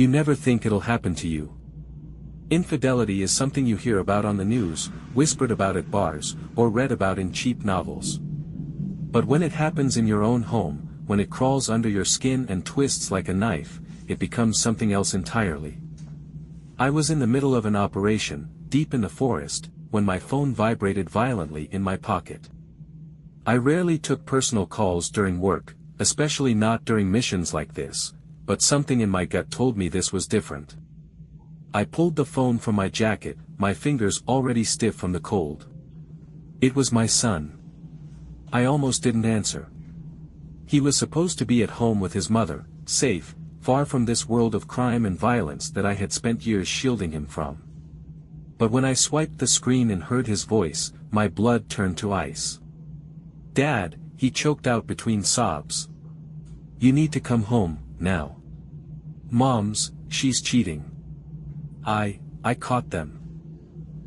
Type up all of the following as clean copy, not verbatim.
You never think it'll happen to you. Infidelity is something you hear about on the news, whispered about at bars, or read about in cheap novels. But when it happens in your own home, when it crawls under your skin and twists like a knife, it becomes something else entirely. I was in the middle of an operation, deep in the forest, when my phone vibrated violently in my pocket. I rarely took personal calls during work, especially not during missions like this, but something in my gut told me this was different. I pulled the phone from my jacket, my fingers already stiff from the cold. It was my son. I almost didn't answer. He was supposed to be at home with his mother, safe, far from this world of crime and violence that I had spent years shielding him from. But when I swiped the screen and heard his voice, my blood turned to ice. "Dad," he choked out between sobs. "You need to come home, now. Mom's, she's cheating. I caught them.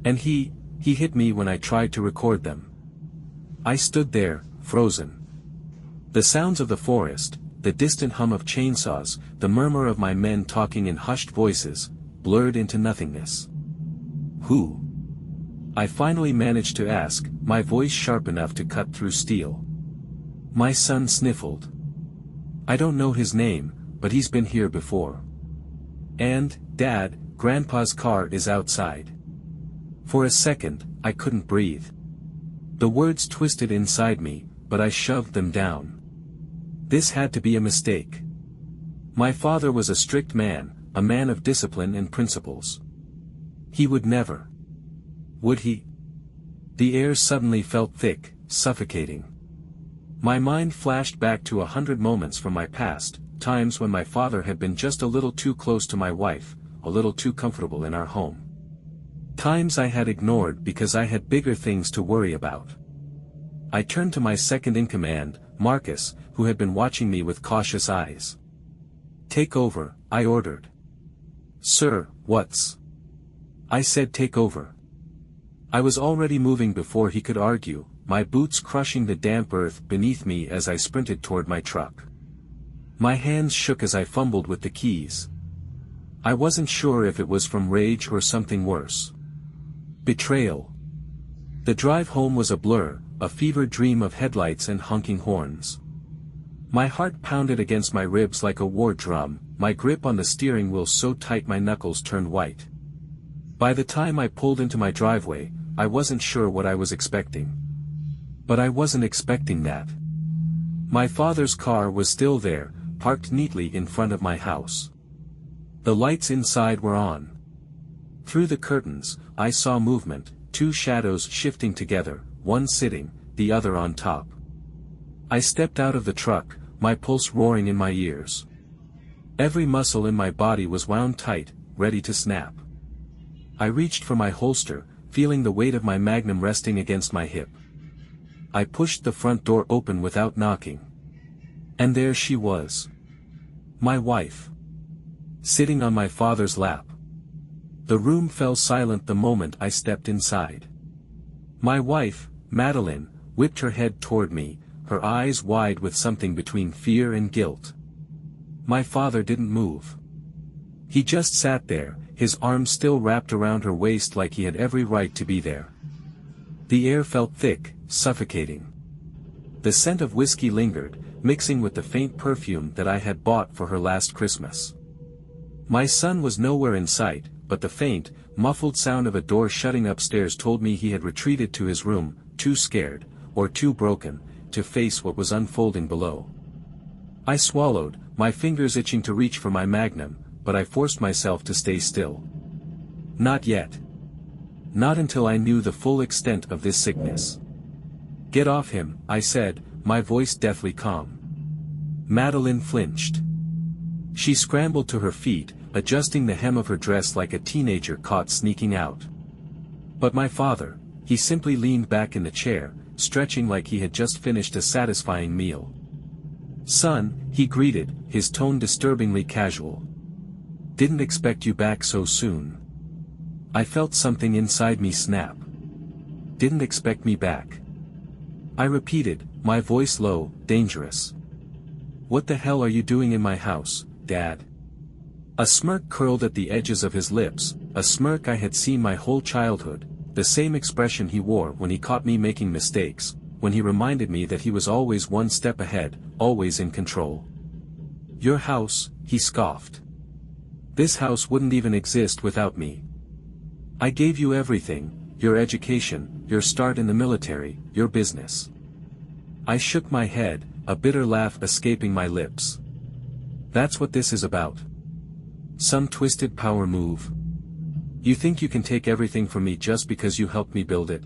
And he hit me when I tried to record them." I stood there, frozen. The sounds of the forest, the distant hum of chainsaws, the murmur of my men talking in hushed voices, blurred into nothingness. "Who?" I finally managed to ask, my voice sharp enough to cut through steel. My son sniffled. "I don't know his name, but he's been here before. And, Dad, Grandpa's car is outside." For a second, I couldn't breathe. The words twisted inside me, but I shoved them down. This had to be a mistake. My father was a strict man, a man of discipline and principles. He would never. Would he? The air suddenly felt thick, suffocating. My mind flashed back to 100 moments from my past, times when my father had been just a little too close to my wife, a little too comfortable in our home. Times I had ignored because I had bigger things to worry about. I turned to my second-in-command, Marcus, who had been watching me with cautious eyes. "Take over," I ordered. "Sir, what's?" I said take over. I was already moving before he could argue, my boots crushing the damp earth beneath me as I sprinted toward my truck. My hands shook as I fumbled with the keys. I wasn't sure if it was from rage or something worse. Betrayal. The drive home was a blur, a fevered dream of headlights and honking horns. My heart pounded against my ribs like a war drum, my grip on the steering wheel so tight my knuckles turned white. By the time I pulled into my driveway, I wasn't sure what I was expecting. But I wasn't expecting that. My father's car was still there, parked neatly in front of my house. The lights inside were on. Through the curtains, I saw movement, two shadows shifting together, one sitting, the other on top. I stepped out of the truck, my pulse roaring in my ears. Every muscle in my body was wound tight, ready to snap. I reached for my holster, feeling the weight of my magnum resting against my hip. I pushed the front door open without knocking. And there she was. My wife. Sitting on my father's lap. The room fell silent the moment I stepped inside. My wife, Madeline, whipped her head toward me, her eyes wide with something between fear and guilt. My father didn't move. He just sat there, his arms still wrapped around her waist like he had every right to be there. The air felt thick, suffocating. The scent of whiskey lingered, mixing with the faint perfume that I had bought for her last Christmas. My son was nowhere in sight, but the faint, muffled sound of a door shutting upstairs told me he had retreated to his room, too scared, or too broken, to face what was unfolding below. I swallowed, my fingers itching to reach for my magnum, but I forced myself to stay still. Not yet. Not until I knew the full extent of this sickness. "Get off him," I said, my voice deathly calm. Madeline flinched. She scrambled to her feet, adjusting the hem of her dress like a teenager caught sneaking out. But my father, he simply leaned back in the chair, stretching like he had just finished a satisfying meal. "Son," he greeted, his tone disturbingly casual. "Didn't expect you back so soon." I felt something inside me snap. "Didn't expect me back." I repeated, my voice low, dangerous. "What the hell are you doing in my house, Dad?" A smirk curled at the edges of his lips, a smirk I had seen my whole childhood, the same expression he wore when he caught me making mistakes, when he reminded me that he was always one step ahead, always in control. "Your house," he scoffed. "This house wouldn't even exist without me. I gave you everything, your education, your start in the military, your business." I shook my head, a bitter laugh escaping my lips. "That's what this is about. Some twisted power move. You think you can take everything from me just because you helped me build it?"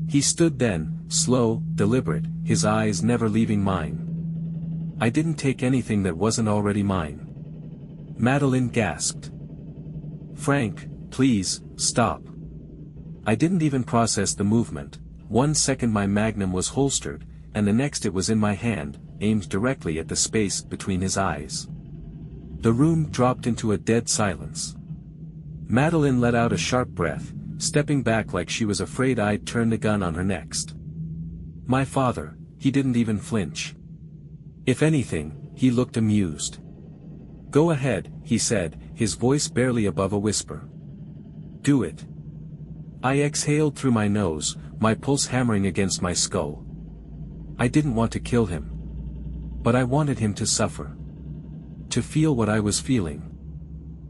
He stood then, slow, deliberate, his eyes never leaving mine. "I didn't take anything that wasn't already mine." Madeline gasped. "Frank, please, stop." I didn't even process the movement. 1 second my magnum was holstered, and the next it was in my hand, aimed directly at the space between his eyes. The room dropped into a dead silence. Madeline let out a sharp breath, stepping back like she was afraid I'd turn the gun on her next. My father, he didn't even flinch. If anything, he looked amused. "Go ahead," he said, his voice barely above a whisper. "Do it." I exhaled through my nose, my pulse hammering against my skull. I didn't want to kill him. But I wanted him to suffer. To feel what I was feeling.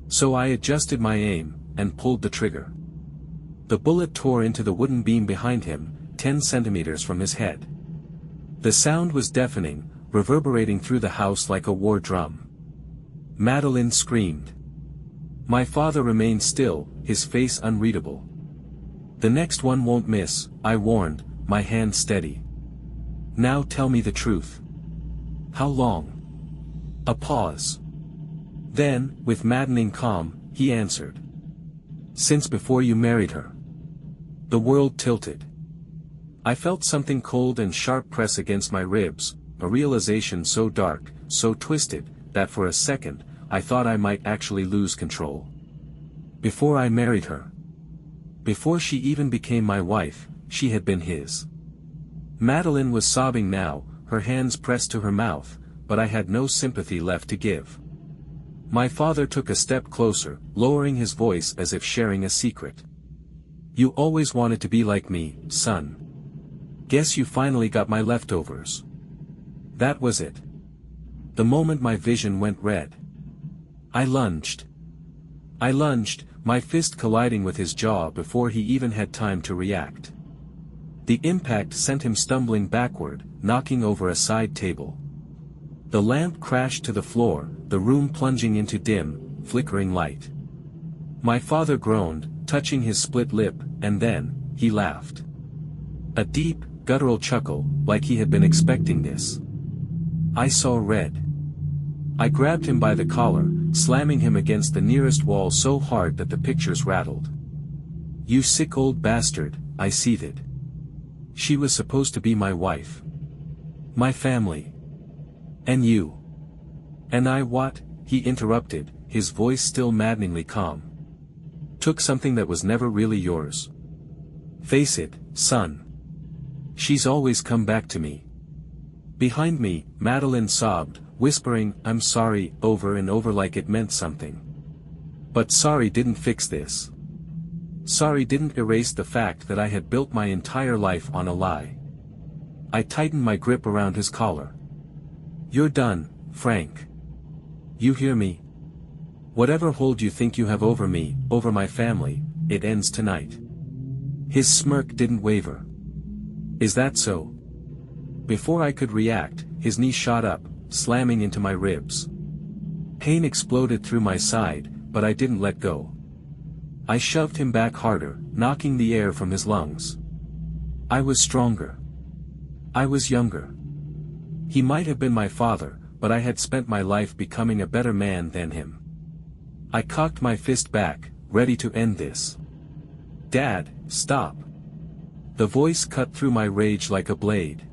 So I adjusted my aim, and pulled the trigger. The bullet tore into the wooden beam behind him, 10 centimeters from his head. The sound was deafening, reverberating through the house like a war drum. Madeline screamed. My father remained still, his face unreadable. "The next one won't miss," I warned, my hand steady. "Now tell me the truth. How long?" A pause. Then, with maddening calm, he answered. "Since before you married her." The world tilted. I felt something cold and sharp press against my ribs, a realization so dark, so twisted, that for a second, I thought I might actually lose control. Before I married her. Before she even became my wife, she had been his. Madeline was sobbing now, her hands pressed to her mouth, but I had no sympathy left to give. My father took a step closer, lowering his voice as if sharing a secret. "You always wanted to be like me, son. Guess you finally got my leftovers." That was it. The moment my vision went red. I lunged. My fist colliding with his jaw before he even had time to react. The impact sent him stumbling backward, knocking over a side table. The lamp crashed to the floor, the room plunging into dim, flickering light. My father groaned, touching his split lip, and then, he laughed. A deep, guttural chuckle, like he had been expecting this. I saw red. I grabbed him by the collar, slamming him against the nearest wall so hard that the pictures rattled. "You sick old bastard," I seethed. She was supposed to be my wife. My family. And you. And I what? He interrupted, his voice still maddeningly calm. "Took something that was never really yours. Face it, son. She's always come back to me." Behind me, Madeline sobbed, whispering, "I'm sorry," over and over like it meant something. But sorry didn't fix this. Sorry didn't erase the fact that I had built my entire life on a lie. I tightened my grip around his collar. "You're done, Frank. You hear me? Whatever hold you think you have over me, over my family, it ends tonight." His smirk didn't waver. "Is that so?" Before I could react, his knee shot up, slamming into my ribs. Pain exploded through my side, but I didn't let go. I shoved him back harder, knocking the air from his lungs. I was stronger. I was younger. He might have been my father, but I had spent my life becoming a better man than him. I cocked my fist back, ready to end this. "Dad, stop." The voice cut through my rage like a blade.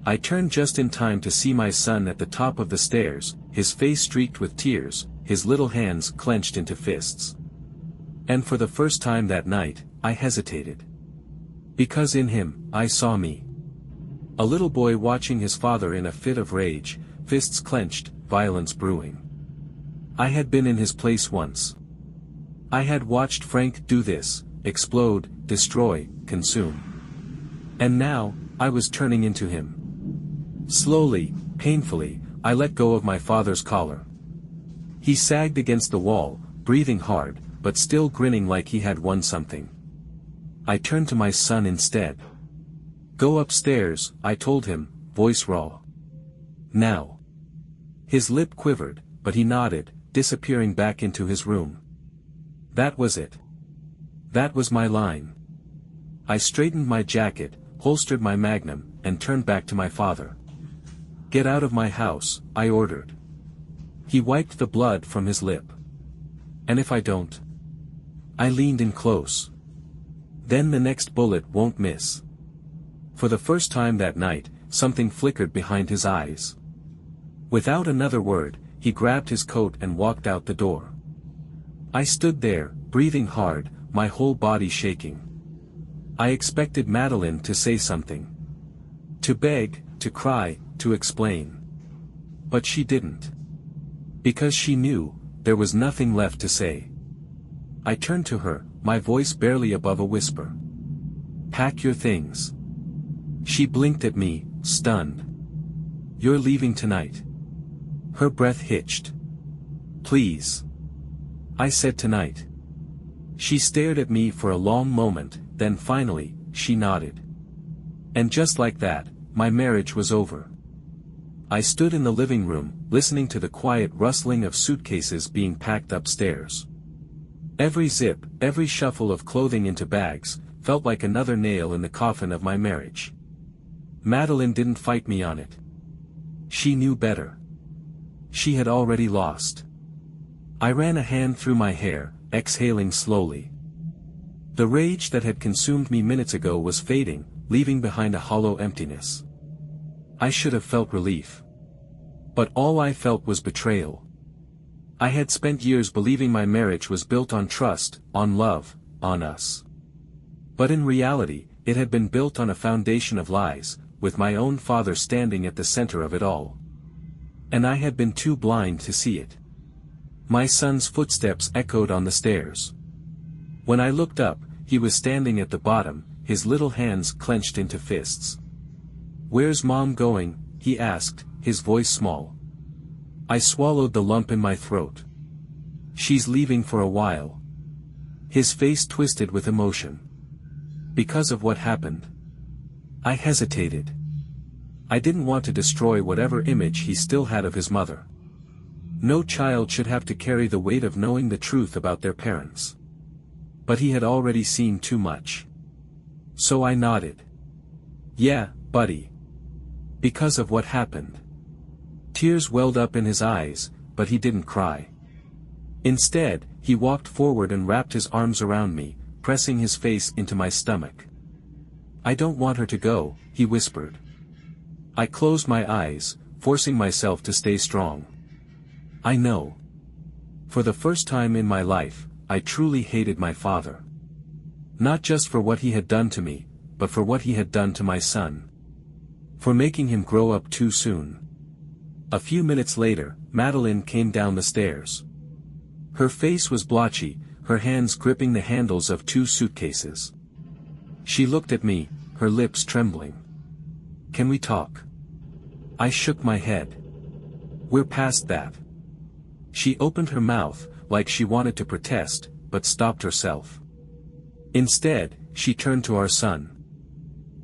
I turned just in time to see my son at the top of the stairs, his face streaked with tears, his little hands clenched into fists. And for the first time that night, I hesitated. Because in him, I saw me. A little boy watching his father in a fit of rage, fists clenched, violence brewing. I had been in his place once. I had watched Frank do this, explode, destroy, consume. And now, I was turning into him. Slowly, painfully, I let go of my father's collar. He sagged against the wall, breathing hard, but still grinning like he had won something. I turned to my son instead. "Go upstairs," I told him, voice raw. "Now." His lip quivered, but he nodded, disappearing back into his room. That was it. That was my line. I straightened my jacket, holstered my magnum, and turned back to my father. "Get out of my house," I ordered. He wiped the blood from his lip. "And if I don't?" I leaned in close. "Then the next bullet won't miss." For the first time that night, something flickered behind his eyes. Without another word, he grabbed his coat and walked out the door. I stood there, breathing hard, my whole body shaking. I expected Madeline to say something. To beg, to cry, to explain. But she didn't. Because she knew, there was nothing left to say. I turned to her, my voice barely above a whisper. "Pack your things." She blinked at me, stunned. "You're leaving tonight." Her breath hitched. "Please." I said tonight. She stared at me for a long moment, then finally, she nodded. And just like that, my marriage was over. I stood in the living room, listening to the quiet rustling of suitcases being packed upstairs. Every zip, every shuffle of clothing into bags, felt like another nail in the coffin of my marriage. Madeline didn't fight me on it. She knew better. She had already lost. I ran a hand through my hair, exhaling slowly. The rage that had consumed me minutes ago was fading, leaving behind a hollow emptiness. I should have felt relief. But all I felt was betrayal. I had spent years believing my marriage was built on trust, on love, on us. But in reality, it had been built on a foundation of lies, with my own father standing at the center of it all. And I had been too blind to see it. My son's footsteps echoed on the stairs. When I looked up, he was standing at the bottom, his little hands clenched into fists. "Where's Mom going?" he asked, his voice small. I swallowed the lump in my throat. "She's leaving for a while." His face twisted with emotion. "Because of what happened." I hesitated. I didn't want to destroy whatever image he still had of his mother. No child should have to carry the weight of knowing the truth about their parents. But he had already seen too much. So I nodded. "Yeah, buddy. Because of what happened." Tears welled up in his eyes, but he didn't cry. Instead, he walked forward and wrapped his arms around me, pressing his face into my stomach. "I don't want her to go," he whispered. I closed my eyes, forcing myself to stay strong. I know. For the first time in my life, I truly hated my father. Not just for what he had done to me, but for what he had done to my son. For making him grow up too soon. A few minutes later, Madeline came down the stairs. Her face was blotchy, her hands gripping the handles of 2 suitcases. She looked at me, her lips trembling. "Can we talk?" I shook my head. "We're past that." She opened her mouth, like she wanted to protest, but stopped herself. Instead, she turned to our son.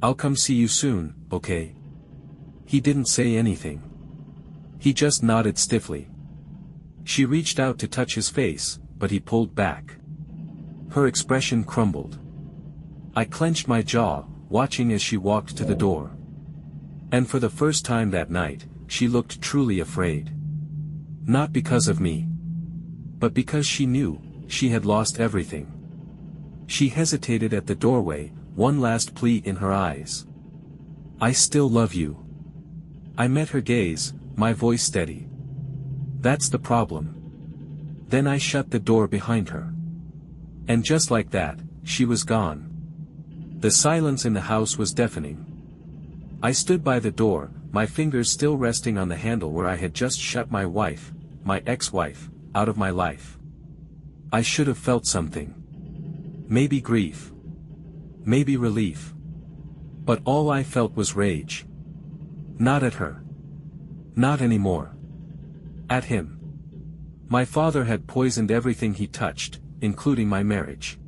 "I'll come see you soon, okay?" He didn't say anything. He just nodded stiffly. She reached out to touch his face, but he pulled back. Her expression crumbled. I clenched my jaw, watching as she walked to the door. And for the first time that night, she looked truly afraid. Not because of me. But because she knew, she had lost everything. She hesitated at the doorway, one last plea in her eyes. "I still love you." I met her gaze, my voice steady. "That's the problem." Then I shut the door behind her. And just like that, she was gone. The silence in the house was deafening. I stood by the door, my fingers still resting on the handle where I had just shut my wife, my ex-wife, out of my life. I should have felt something. Maybe grief. Maybe relief. But all I felt was rage. Not at her. Not anymore. At him. My father had poisoned everything he touched, including my marriage.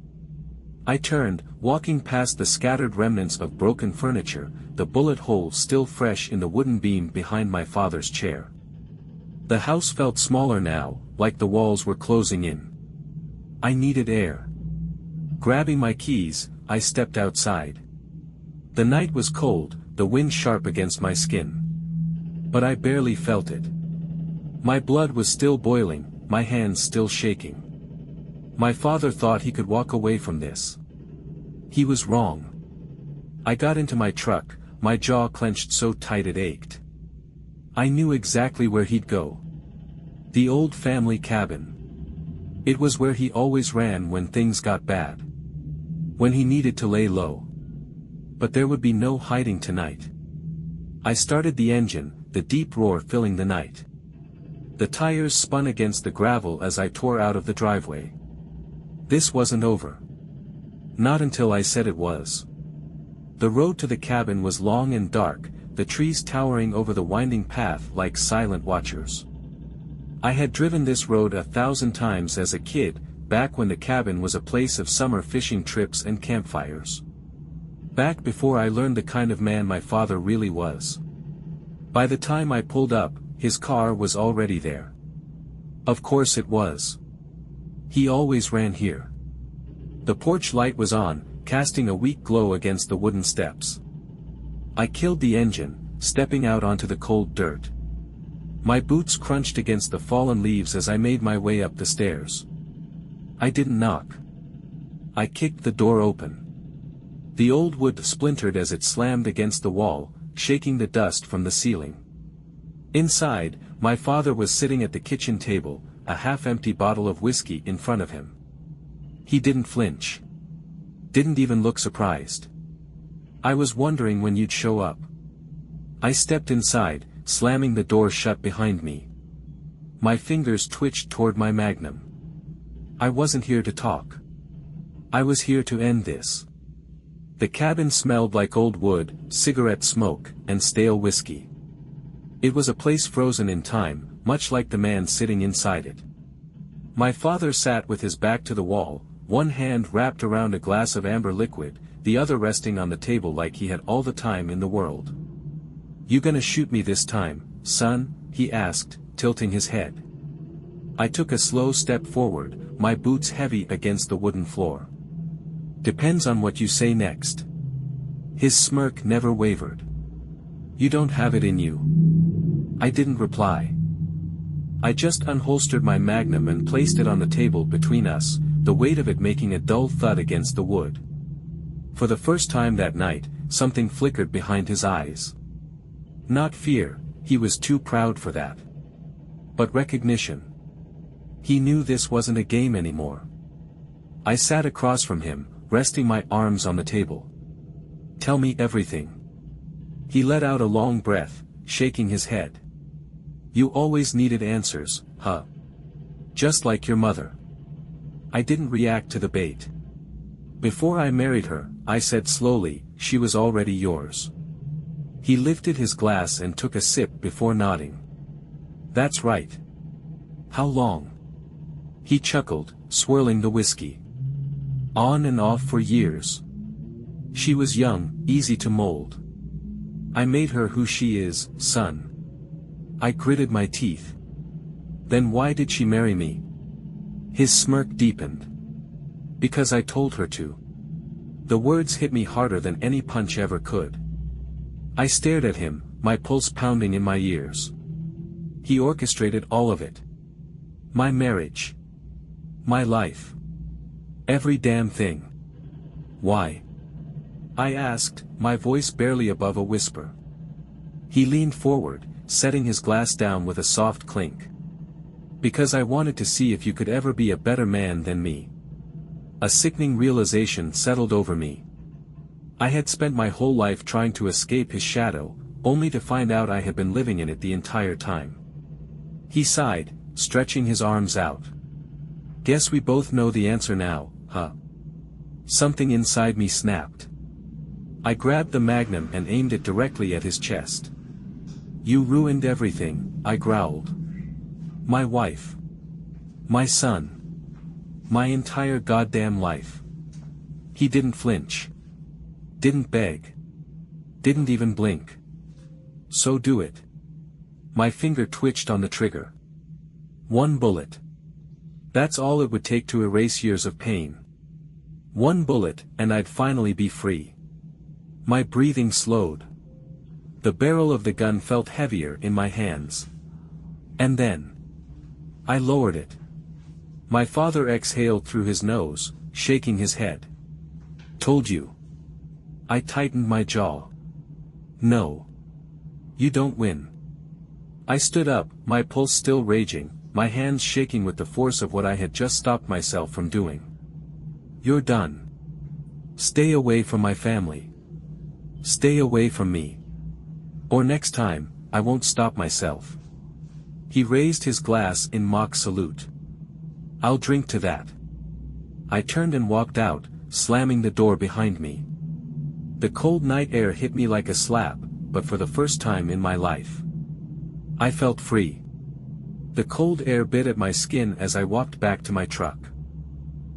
I turned, walking past the scattered remnants of broken furniture, the bullet hole still fresh in the wooden beam behind my father's chair. The house felt smaller now, like the walls were closing in. I needed air. Grabbing my keys, I stepped outside. The night was cold, the wind sharp against my skin. But I barely felt it. My blood was still boiling, my hands still shaking. My father thought he could walk away from this. He was wrong. I got into my truck, my jaw clenched so tight it ached. I knew exactly where he'd go. The old family cabin. It was where he always ran when things got bad. When he needed to lay low. But there would be no hiding tonight. I started the engine, the deep roar filling the night. The tires spun against the gravel as I tore out of the driveway. This wasn't over. Not until I said it was. The road to the cabin was long and dark, the trees towering over the winding path like silent watchers. I had driven this road 1,000 times as a kid, back when the cabin was a place of summer fishing trips and campfires. Back before I learned the kind of man my father really was. By the time I pulled up, his car was already there. Of course it was. He always ran here. The porch light was on, casting a weak glow against the wooden steps. I killed the engine, stepping out onto the cold dirt. My boots crunched against the fallen leaves as I made my way up the stairs. I didn't knock. I kicked the door open. The old wood splintered as it slammed against the wall, shaking the dust from the ceiling. Inside, my father was sitting at the kitchen table, a half-empty bottle of whiskey in front of him. He didn't flinch. Didn't even look surprised. I was wondering when you'd show up. I stepped inside, slamming the door shut behind me. My fingers twitched toward my magnum. I wasn't here to talk. I was here to end this. The cabin smelled like old wood, cigarette smoke, and stale whiskey. It was a place frozen in time, much like the man sitting inside it. My father sat with his back to the wall, one hand wrapped around a glass of amber liquid, the other resting on the table like he had all the time in the world. "You gonna shoot me this time, son?" he asked, tilting his head. I took a slow step forward, my boots heavy against the wooden floor. "Depends on what you say next." His smirk never wavered. "You don't have it in you." I didn't reply. I just unholstered my magnum and placed it on the table between us, the weight of it making a dull thud against the wood. For the first time that night, something flickered behind his eyes. Not fear, he was too proud for that. But recognition. He knew this wasn't a game anymore. I sat across from him, resting my arms on the table. "Tell me everything." He let out a long breath, shaking his head. "You always needed answers, huh? Just like your mother." I didn't react to the bait. "Before I married her," I said slowly, "she was already yours." He lifted his glass and took a sip before nodding. "That's right." "How long?" He chuckled, swirling the whiskey. "On and off for years. She was young, easy to mold. I made her who she is, son." I gritted my teeth. "Then why did she marry me?" His smirk deepened. "Because I told her to." The words hit me harder than any punch ever could. I stared at him, my pulse pounding in my ears. He orchestrated all of it. My marriage. My life. Every damn thing. "Why?" I asked, my voice barely above a whisper. He leaned forward, setting his glass down with a soft clink. "Because I wanted to see if you could ever be a better man than me." A sickening realization settled over me. I had spent my whole life trying to escape his shadow, only to find out I had been living in it the entire time. He sighed, stretching his arms out. Guess we both know the answer now, huh? Something inside me snapped. I grabbed the magnum and aimed it directly at his chest. You ruined everything, I growled. My wife. My son. My entire goddamn life. He didn't flinch. Didn't beg. Didn't even blink. So do it. My finger twitched on the trigger. One bullet. That's all it would take to erase years of pain. One bullet, and I'd finally be free. My breathing slowed. The barrel of the gun felt heavier in my hands. And then I lowered it. My father exhaled through his nose, shaking his head. Told you. I tightened my jaw. No. You don't win. I stood up, my pulse still raging, my hands shaking with the force of what I had just stopped myself from doing. You're done. Stay away from my family. Stay away from me. Or next time, I won't stop myself. He raised his glass in mock salute. I'll drink to that. I turned and walked out, slamming the door behind me. The cold night air hit me like a slap, but for the first time in my life. I felt free. The cold air bit at my skin as I walked back to my truck.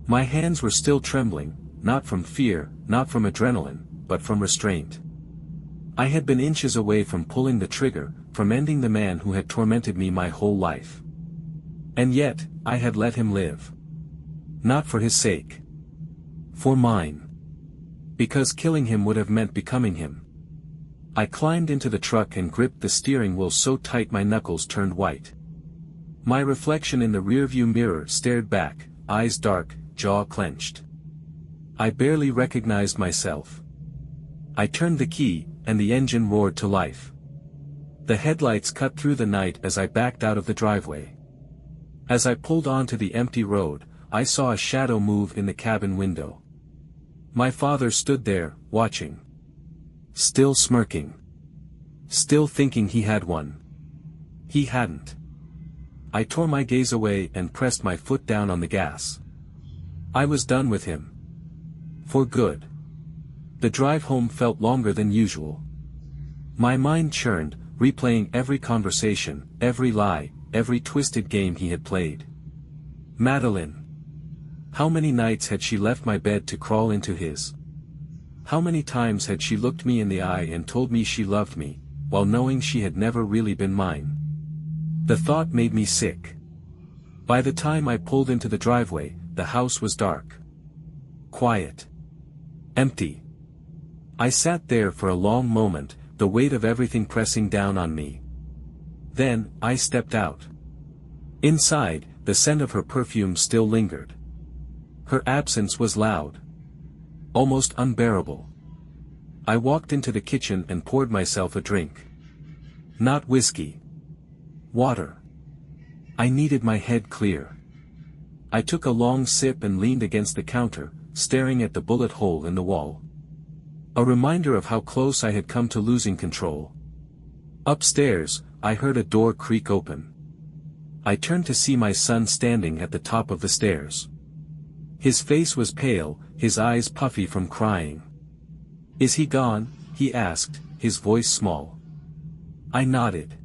My hands were still trembling, not from fear, not from adrenaline, but from restraint. I had been inches away from pulling the trigger, from ending the man who had tormented me my whole life. And yet, I had let him live. Not for his sake. For mine. Because killing him would have meant becoming him. I climbed into the truck and gripped the steering wheel so tight my knuckles turned white. My reflection in the rearview mirror stared back, eyes dark, jaw clenched. I barely recognized myself. I turned the key, and the engine roared to life. The headlights cut through the night as I backed out of the driveway. As I pulled onto the empty road, I saw a shadow move in the cabin window. My father stood there, watching. Still smirking. Still thinking he had won. He hadn't. I tore my gaze away and pressed my foot down on the gas. I was done with him. For good. The drive home felt longer than usual. My mind churned, replaying every conversation, every lie, every twisted game he had played. Madeline. How many nights had she left my bed to crawl into his? How many times had she looked me in the eye and told me she loved me, while knowing she had never really been mine? The thought made me sick. By the time I pulled into the driveway, the house was dark. Quiet. Empty. I sat there for a long moment, the weight of everything pressing down on me. Then, I stepped out. Inside, the scent of her perfume still lingered. Her absence was loud. Almost unbearable. I walked into the kitchen and poured myself a drink. Not whiskey. Water. I needed my head clear. I took a long sip and leaned against the counter, staring at the bullet hole in the wall. A reminder of how close I had come to losing control. Upstairs, I heard a door creak open. I turned to see my son standing at the top of the stairs. His face was pale, his eyes puffy from crying. "Is he gone?" he asked, his voice small. I nodded.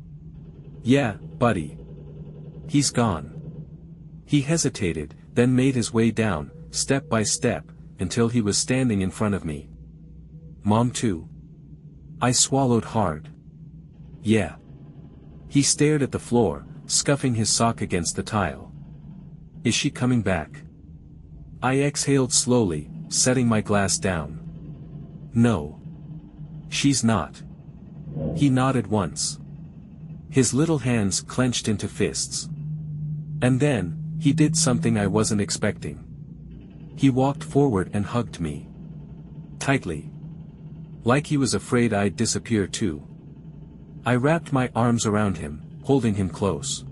"Yeah, buddy. He's gone." He hesitated, then made his way down, step by step, until he was standing in front of me. "Mom too?" I swallowed hard. "Yeah." He stared at the floor, scuffing his sock against the tile. "Is she coming back?" I exhaled slowly, setting my glass down. "No. She's not." He nodded once. His little hands clenched into fists. And then, he did something I wasn't expecting. He walked forward and hugged me. Tightly. Like he was afraid I'd disappear too. I wrapped my arms around him, holding him close.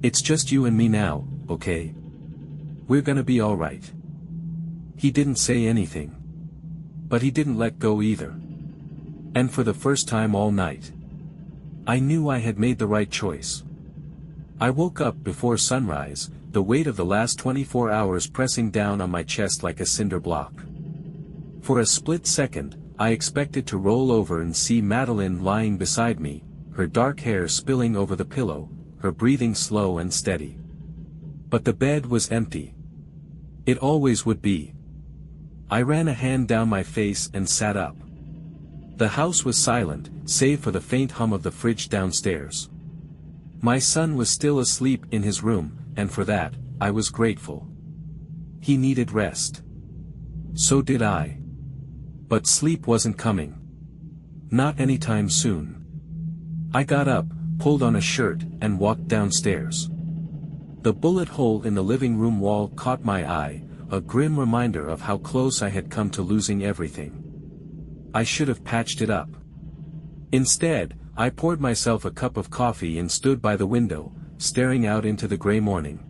"It's just you and me now, okay? We're gonna be alright." He didn't say anything. But he didn't let go either. And for the first time all night, I knew I had made the right choice. I woke up before sunrise, the weight of the last 24 hours pressing down on my chest like a cinder block. For a split second, I expected to roll over and see Madeline lying beside me, her dark hair spilling over the pillow, her breathing slow and steady. But the bed was empty. It always would be. I ran a hand down my face and sat up. The house was silent, save for the faint hum of the fridge downstairs. My son was still asleep in his room, and for that, I was grateful. He needed rest. So did I. But sleep wasn't coming. Not anytime soon. I got up, pulled on a shirt, and walked downstairs. The bullet hole in the living room wall caught my eye, a grim reminder of how close I had come to losing everything. I should have patched it up. Instead, I poured myself a cup of coffee and stood by the window, staring out into the gray morning.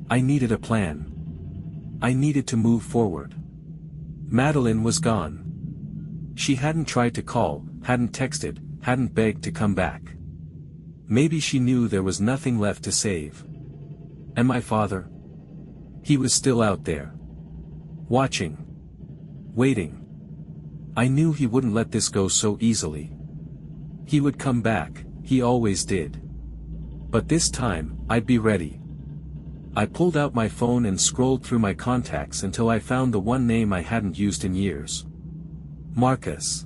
I needed a plan. I needed to move forward. Madeline was gone. She hadn't tried to call, hadn't texted, hadn't begged to come back. Maybe she knew there was nothing left to save. And my father? He was still out there. Watching. Waiting. I knew he wouldn't let this go so easily. He would come back, he always did. But this time, I'd be ready. I pulled out my phone and scrolled through my contacts until I found the one name I hadn't used in years. Marcus.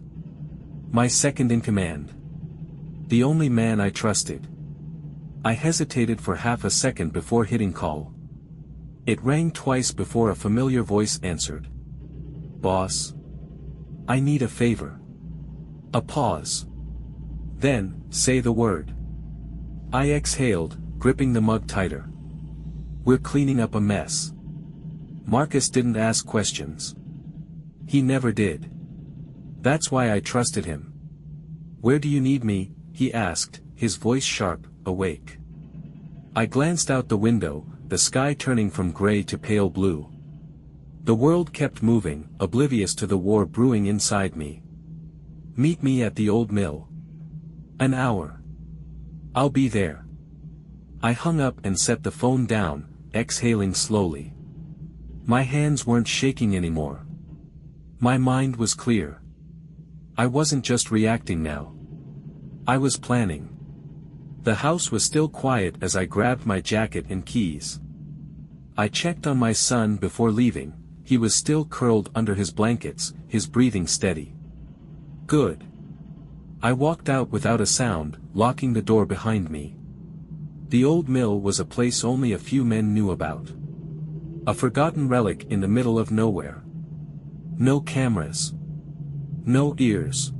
My second in command. The only man I trusted. I hesitated for half a second before hitting call. It rang twice before a familiar voice answered. Boss. I need a favor. A pause. Then, say the word. I exhaled, gripping the mug tighter. We're cleaning up a mess. Marcus didn't ask questions. He never did. That's why I trusted him. Where do you need me? He asked, his voice sharp, awake. I glanced out the window, the sky turning from gray to pale blue. The world kept moving, oblivious to the war brewing inside me. Meet me at the old mill. An hour. I'll be there. I hung up and set the phone down, exhaling slowly. My hands weren't shaking anymore. My mind was clear. I wasn't just reacting now. I was planning. The house was still quiet as I grabbed my jacket and keys. I checked on my son before leaving. He was still curled under his blankets, his breathing steady. Good. I walked out without a sound, locking the door behind me. The old mill was a place only a few men knew about. A forgotten relic in the middle of nowhere. No cameras. No ears.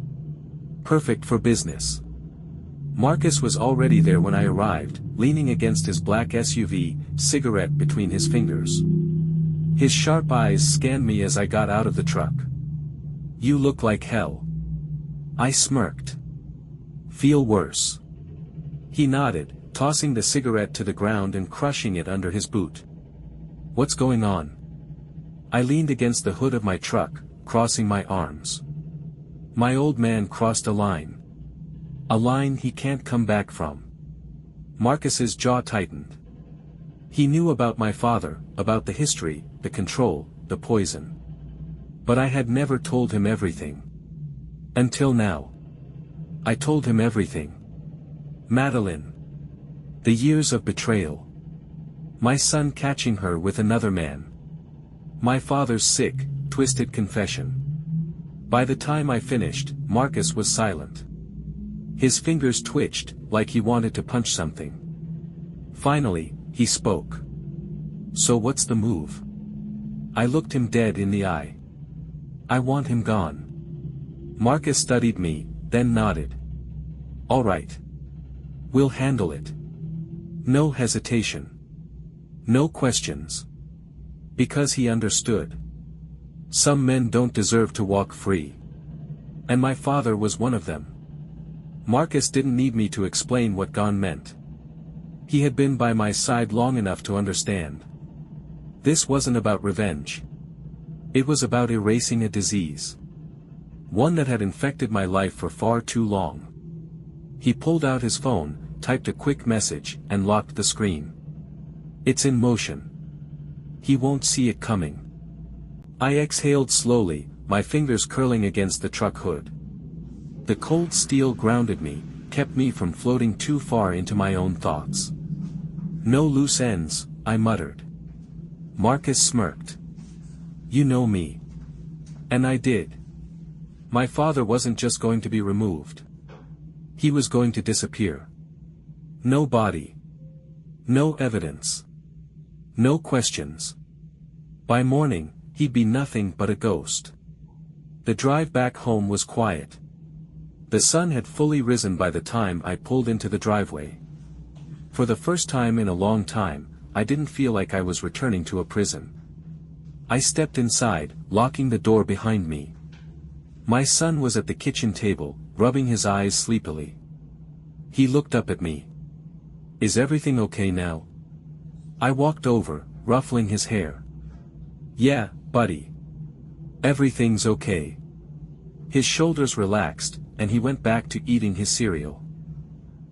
Perfect for business. Marcus was already there when I arrived, leaning against his black SUV, cigarette between his fingers. His sharp eyes scanned me as I got out of the truck. You look like hell. I smirked. Feel worse. He nodded, tossing the cigarette to the ground and crushing it under his boot. What's going on? I leaned against the hood of my truck, crossing my arms. My old man crossed a line. A line he can't come back from. Marcus's jaw tightened. He knew about my father, about the history, the control, the poison. But I had never told him everything. Until now. I told him everything. Madeline. The years of betrayal. My son catching her with another man. My father's sick, twisted confession. By the time I finished, Marcus was silent. His fingers twitched, like he wanted to punch something. Finally, he spoke. So what's the move? I looked him dead in the eye. I want him gone. Marcus studied me, then nodded. All right. We'll handle it. No hesitation. No questions. Because he understood. Some men don't deserve to walk free. And my father was one of them. Marcus didn't need me to explain what gone meant. He had been by my side long enough to understand. This wasn't about revenge. It was about erasing a disease. One that had infected my life for far too long. He pulled out his phone, typed a quick message, and locked the screen. It's in motion. He won't see it coming. I exhaled slowly, my fingers curling against the truck hood. The cold steel grounded me, kept me from floating too far into my own thoughts. No loose ends, I muttered. Marcus smirked. You know me. And I did. My father wasn't just going to be removed. He was going to disappear. No body. No evidence. No questions. By morning, he'd be nothing but a ghost. The drive back home was quiet. The sun had fully risen by the time I pulled into the driveway. For the first time in a long time, I didn't feel like I was returning to a prison. I stepped inside, locking the door behind me. My son was at the kitchen table, rubbing his eyes sleepily. He looked up at me. Is everything okay now? I walked over, ruffling his hair. Yeah, buddy. Everything's okay. His shoulders relaxed, and he went back to eating his cereal.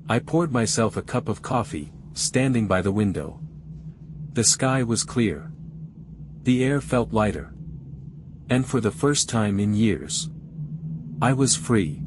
I poured myself a cup of coffee, standing by the window. The sky was clear. The air felt lighter. And for the first time in years, I was free.